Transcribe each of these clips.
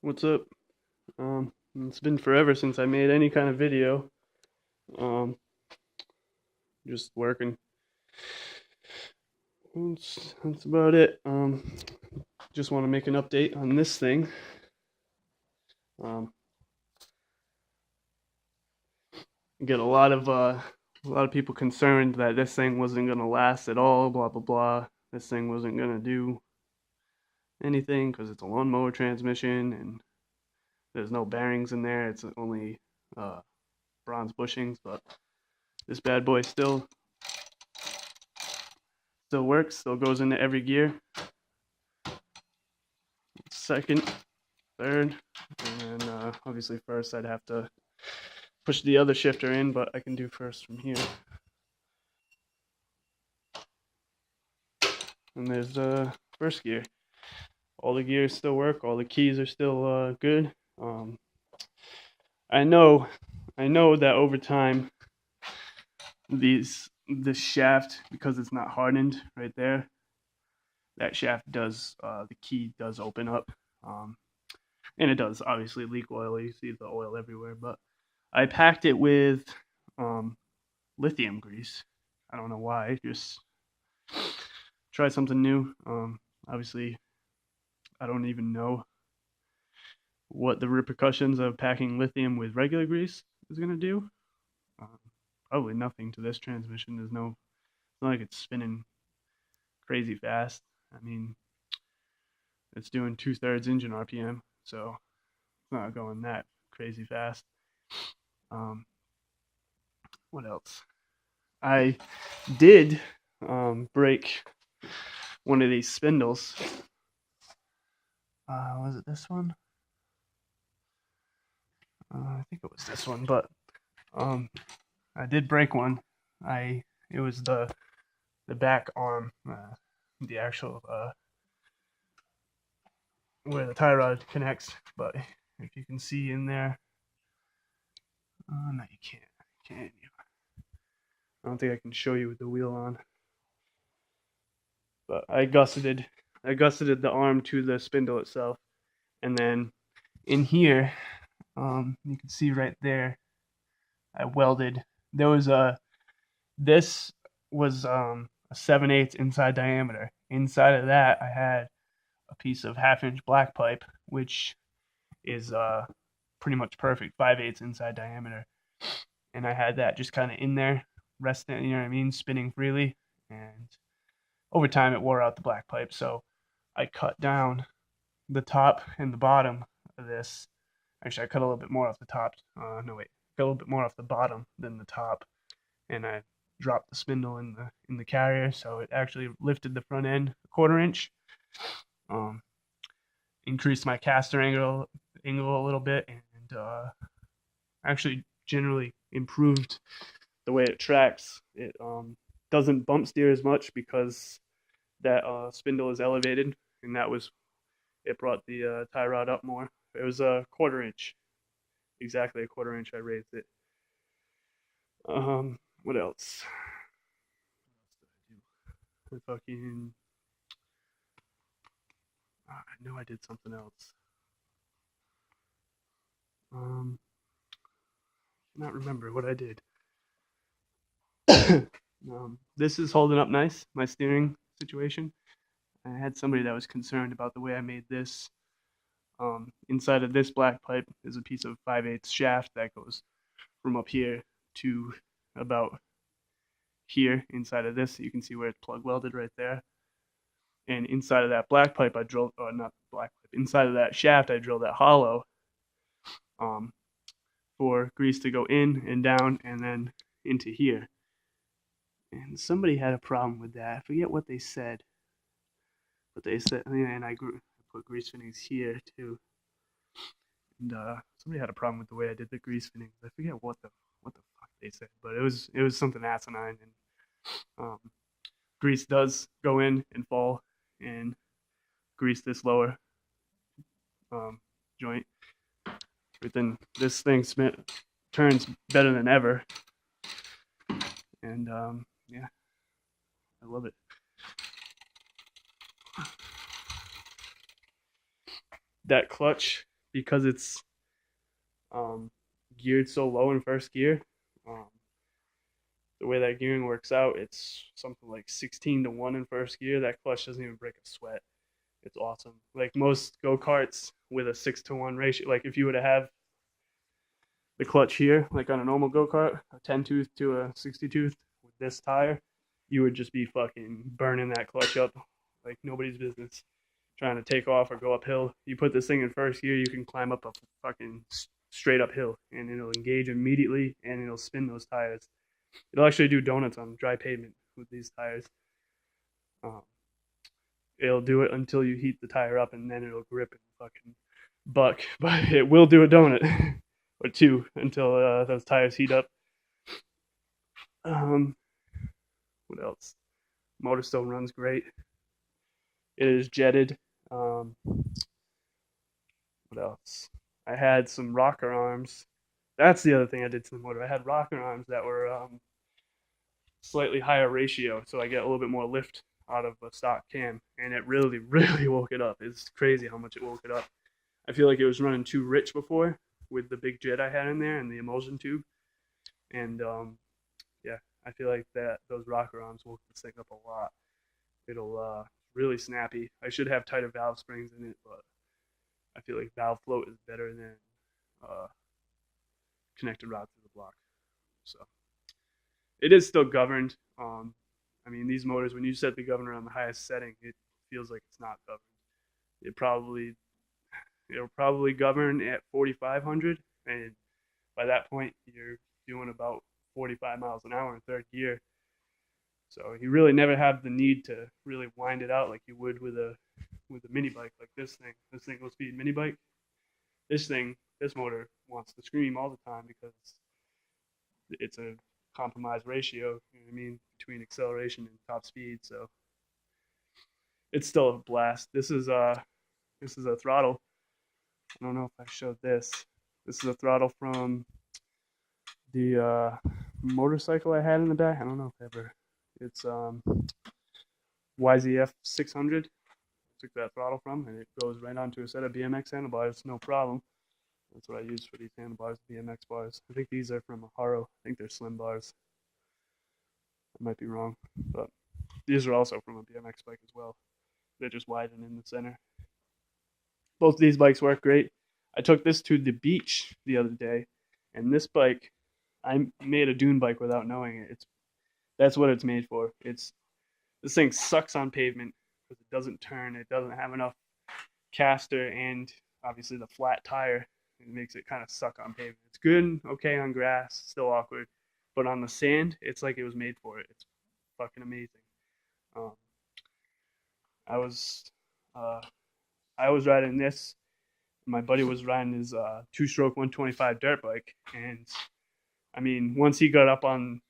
What's up? It's been forever since I made any kind of video. Um, just working. That's about it. Just want to make an update on this thing. Um, get a lot of people concerned that this thing wasn't gonna last at all. Blah blah blah. This thing wasn't gonna do anything because it's a lawnmower transmission and there's no bearings in there. It's only uh, bronze bushings, but this bad boy still works. Still goes into every gear. Second, third, and then obviously first I'd have to push the other shifter in, but I can do first from here. And there's the first gear. All the gears still work. All the keys are still good. Um, I know, I know that over time, this shaft, because it's not hardened right there, that shaft does the key does open up, and it does obviously leak oil. You see the oil everywhere, but I packed it with um, lithium grease. I don't know why. Just try something new. Obviously, I don't even know what the repercussions of packing lithium with regular grease is gonna do. Um, Probably nothing to this transmission. It's not like it's spinning crazy fast. I mean, it's doing 2/3 engine RPM, so it's not going that crazy fast. Um, what else? I did break one of these spindles. Was it this one? I think it was this one, but um, I did break one. It was the back arm, the actual where the tie rod connects. But if you can see in there, no, you can't. Can you? I don't think I can show you with the wheel on. But I gusseted the arm to the spindle itself, and then in here, you can see right there, I welded. There was a This was a 7/8 inside diameter. Inside of that, I had a piece of half-inch black pipe, which is pretty much perfect, 5/8 inside diameter. And I had that just kind of in there, resting, you know what I mean, spinning freely. And over time, it wore out the black pipe. So I cut down the top and the bottom of this. Actually, I cut a little bit more off the top. No, wait, cut a little bit more off the bottom than the top, and I dropped the spindle in the carrier, so it actually lifted the front end a 1/4 inch. Um, Increased my caster angle a little bit, and actually generally improved the way it tracks. It doesn't bump steer as much because that spindle is elevated, and it brought the tie rod up more. It was a 1/4 inch, exactly a 1/4 inch. I raised it. What else? I fucking I know I did something else. Um, Cannot remember what I did. This is holding up nice. My steering situation. I had somebody that was concerned about the way I made this. Inside of this black pipe is a piece of 5/8 shaft that goes from up here to about here. Inside of this, you can see where it's plug welded right there. And inside of that black pipe, I drilled, or not black pipe, inside of that shaft, I drilled that hollow um, for grease to go in and down and then into here. And somebody had a problem with that. I forget what they said, but they said, and I put grease fittings here too. And somebody had a problem with the way I did the grease fittings. I forget what the fuck they said, but it was something asinine. And grease does go in and fall and grease this lower joint. But then this thing turns better than ever, and yeah, I love it. That clutch because it's geared so low in first gear. The way that gearing works out, it's something like 16 to 1 in first gear. That clutch doesn't even break a sweat. It's awesome. Like most go-karts with a 6-to-1 ratio, like if you were to have the clutch here, like on a normal go-kart, a 10 tooth to a 60 tooth with this tire, you would just be fucking burning that clutch up like nobody's business, trying to take off or go uphill. You put this thing in first gear, you can climb up a fucking straight uphill, and it'll engage immediately, and it'll spin those tires. It'll actually do donuts on dry pavement with these tires. It'll do it until you heat the tire up, and then it'll grip and fucking buck. But it will do a donut or two until those tires heat up. What else? Motor still runs great. It is jetted. What else? I had some rocker arms. That's the other thing I did to the motor. I had rocker arms that were slightly higher ratio, so I get a little bit more lift out of a stock cam, and it really, really woke it up. It's crazy how much it woke it up. I feel like it was running too rich before with the big jet I had in there and the emulsion tube, and yeah, I feel like that those rocker arms woke this thing up a lot. It'll really snappy. I should have tighter valve springs in it, but I feel like valve float is better than connected rod through the block. So it is still governed. I mean, these motors, when you set the governor on the highest setting, it feels like it's not governed. It'll probably govern at 4,500, and by that point, you're doing about 45 miles an hour in third gear. So you really never have the need to really wind it out like you would with a mini bike like this thing. This single speed mini bike. This motor wants to scream all the time because it's a compromised ratio, you know what I mean, between acceleration and top speed. So it's still a blast. This is a throttle. I don't know if I showed this. This is a throttle from the motorcycle I had in the back. I don't know if ever. It's YZF 600. Took that throttle from, and it goes right onto a set of BMX handlebars, no problem. That's what I use for these handlebars, BMX bars. I think these are from a Haro. I think they're slim bars. I might be wrong, but these are also from a BMX bike as well. They're just widen in the center. Both of these bikes work great. I took this to the beach the other day, and this bike, I made a dune bike without knowing it. That's what it's made for. This thing sucks on pavement because it doesn't turn. It doesn't have enough caster, and obviously the flat tire, it makes it kind of suck on pavement. It's good, okay on grass, still awkward, but on the sand, it's like it was made for it. It's fucking amazing. I was riding this. My buddy was riding his two-stroke 125 dirt bike, and I mean, once he got up on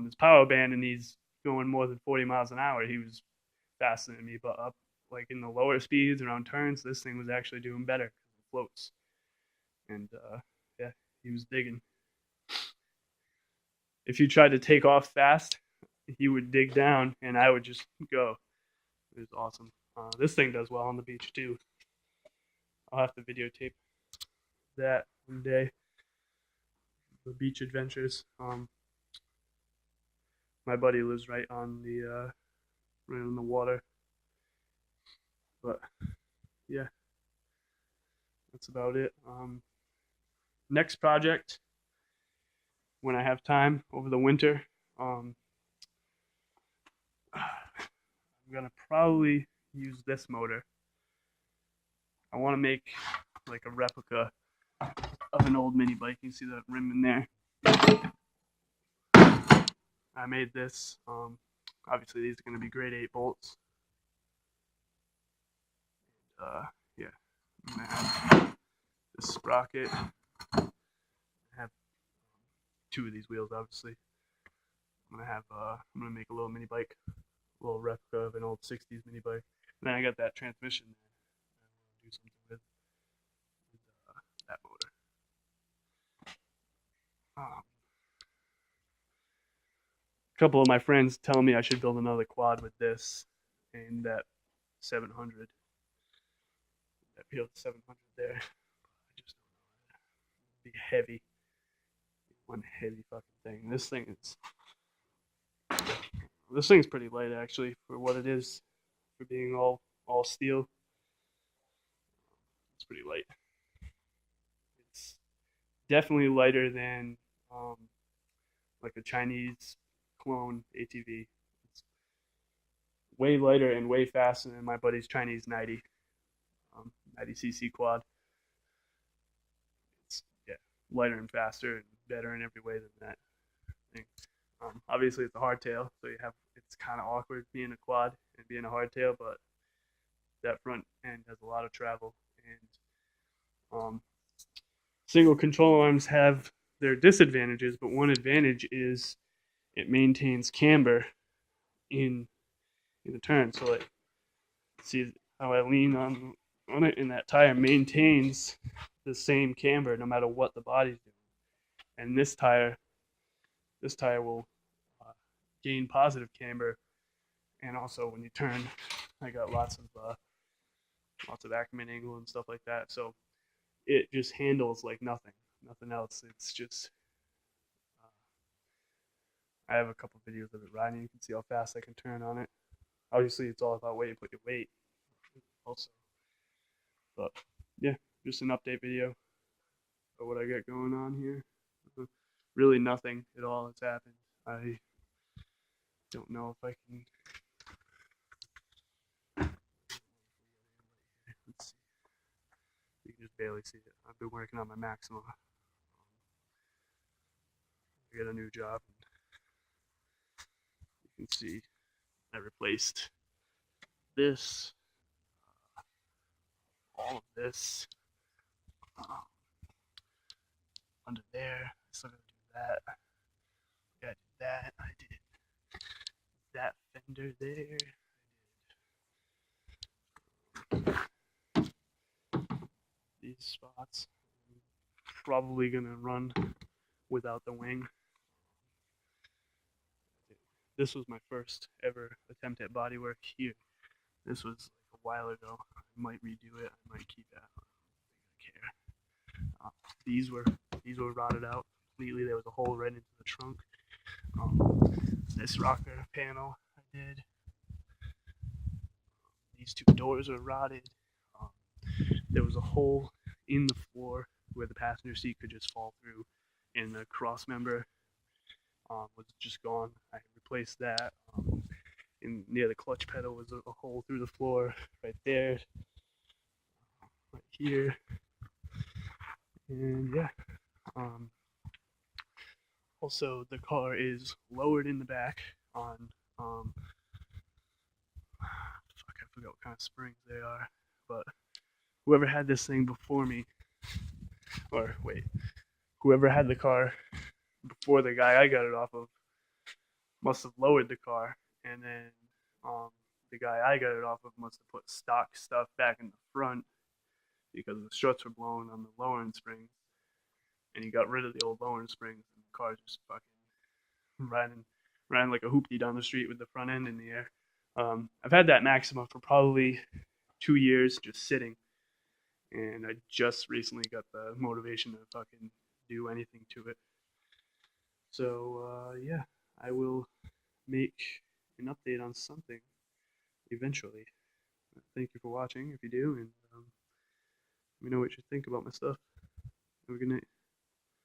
this power band and he's going more than 40 miles an hour, he was faster than me. But up like in the lower speeds around turns, this thing was actually doing better because it floats. And yeah, he was digging. If you tried to take off fast, he would dig down, and I would just go. It was awesome. This thing does well on the beach too. I'll have to videotape that one day. The beach adventures. My buddy lives right on the water. But yeah, that's about it. Next project, when I have time over the winter, I'm gonna probably use this motor. I want to make like a replica of an old mini bike. You see that rim in there? I made this. Obviously, these are going to be grade 8 bolts. Yeah, I'm going to have this sprocket. I have 2 of these wheels, obviously. I'm going to make a little mini bike, a little replica of an old 60s mini bike. And then I got that transmission there. I want to do something with that motor. A couple of my friends tell me I should build another quad with this and that 700. That PL 700 there. be heavy. One heavy fucking thing. This thing's pretty light actually for what it is, for being all steel. It's pretty light. It's definitely lighter than um, like a Chinese clone ATV. It's way lighter and way faster than my buddy's Chinese 90, 90cc quad. It's, yeah, lighter and faster and better in every way than that thing. Obviously, it's a hardtail, so it's kind of awkward being a quad and being a hardtail, but that front end has a lot of travel, and single control arms have their disadvantages, but one advantage is it maintains camber in the turn. So like, see how I lean on it, and that tire maintains the same camber no matter what the body's doing. And this tire will gain positive camber, and also when you turn, I got lots of Ackerman angle and stuff like that. So it just handles like nothing else. It's just I have a couple videos of it riding. You can see how fast I can turn on it. Obviously, it's all about where you put your weight, also. But yeah, just an update video of what I got going on here. Really, nothing at all has happened. I don't know if I can. Let's see. You can just barely see it. I've been working on my Maxima. I got a new job. You can see I replaced this, all of this, um, under there. I still gotta do that. Yeah, I did that. I did that fender there. I did these spots. I'm probably gonna run without the wing. This was my first ever attempt at bodywork here. This was like a while ago. I might redo it. I might keep it. I don't care. These were rotted out completely. There was a hole right into the trunk. This rocker panel I did. These two doors are rotted. Um, there was a hole in the floor where the passenger seat could just fall through, and the cross member was just gone. I replaced that. And near the clutch pedal was a hole through the floor right there, right here, and yeah. Also, the car is lowered in the back on fuck, I forgot what kind of springs they are, but whoever had this thing before me, or wait, whoever had the car before the guy I got it off of must have lowered the car, and then the guy I got it off of must have put stock stuff back in the front because the struts were blown on the lowering springs, and he got rid of the old lowering springs, and the car just fucking ran like a hoopty down the street with the front end in the air. I've had that Maxima for probably 2 years just sitting, and I just recently got the motivation to fucking do anything to it. So yeah, I will make an update on something eventually. Thank you for watching if you do, and let me know what you think about my stuff. Have a good night.